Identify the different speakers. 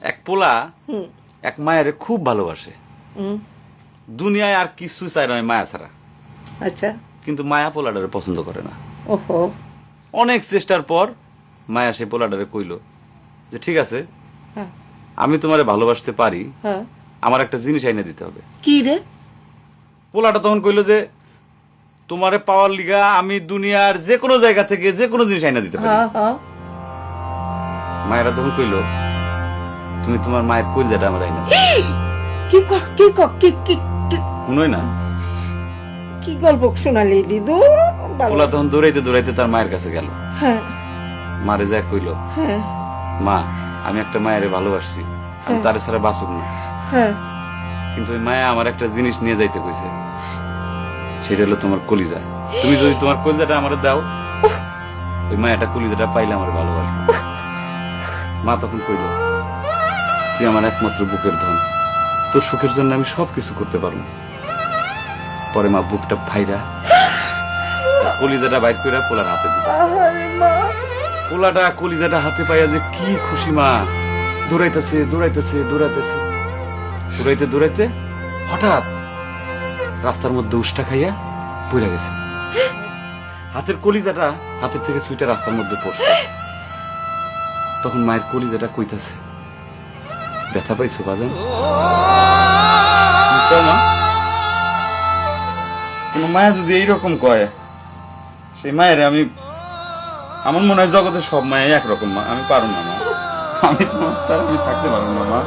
Speaker 1: এক পোলা এক মায়ের খুব ভালোবাসে, দুনিয়ায় আর কিছু চাই নয় মায়া ছাড়া।
Speaker 2: আচ্ছা।
Speaker 1: কিন্তু মায়া পোলাডারে পছন্দ করে না।
Speaker 2: ওহো।
Speaker 1: অনেক চেষ্টার পর মায়া সে পোলাডারে কইল যে ঠিক আছে,
Speaker 2: হ্যাঁ।
Speaker 1: আমি তোমারে ভালোবাসতে পারি,
Speaker 2: হ্যাঁ।
Speaker 1: আমার একটা জিনিস আইনে দিতে হবে।
Speaker 2: কি রে?
Speaker 1: পোলাটা তখন কইল যে তোমারে পাওয়ার লিগা আমি দুনিয়ার যে কোনো জায়গা থেকে যে কোনো জিনিস আইনা দিতে পারি।
Speaker 2: হ্যাঁ হ্যাঁ।
Speaker 1: মায়েরা তখন কইল তুমি তোমার মায়ের কলজাটা আমার আইনা দাও।
Speaker 2: কি ক- কি ক- কি কি কি-
Speaker 1: শুনোই না।
Speaker 2: কি গল্প শোনালি দিদু?
Speaker 1: পোলা তখন দৌড়াইতে দৌড়াইতে তার মায়ের কাছে গেল।
Speaker 2: হ্যাঁ
Speaker 1: মারে যা কইল,
Speaker 2: হ্যাঁ
Speaker 1: মা আমি একটা মায়ের ভালোবাসছি, আমি তারে ছাড়া বাঁচুক না,
Speaker 2: হ্যাঁ।
Speaker 1: কিন্তু ওই মায়া আমার একটা জিনিস নিয়ে যাইতে কইছে, সেটা হলো তোমার কলিজা। তুমি যদি তোমার কলিজাটা আমারে দাও, ওই মায়াটা কলিজাটা পাইলে আমার ভালোবাসবে। মা তখন কইল তুই আমার একমাত্র বুকের ধন, তোর সুখের জন্য আমি সবকিছু করতে পারবো। পরে মা বুকটা ফাইরা কলিজাটা বাইক করে পোলার হাতে দিল।
Speaker 2: আহারে মা।
Speaker 1: পোলাটা কলিজাটা হাতে পাইয়া যে কি খুশি, মা দৌড়াইতেছে দৌড়াইতেছে দৌড়াইতেছে, দৌড়াইতে দৌড়াইতে হঠাৎ রাস্তার মধ্যে উষ্টা খাইয়া পড়ে গেছে। হাতের কলিজাটা হাতের থেকে ছুইটা রাস্তার মধ্যে পড়ছে। তখন মায়ের কলিজাটা কইতাছে, ব্যথা পাইছো বাজান? মা, কোন মায়া যদি এইরকম কয়, সেই মায়ের আমি, আমার মনে হয় জগতের সব মায়া একরকম। মা আমি পারো না, মা আমি তোমার ছাড়া আমি থাকতে পারবো না মা।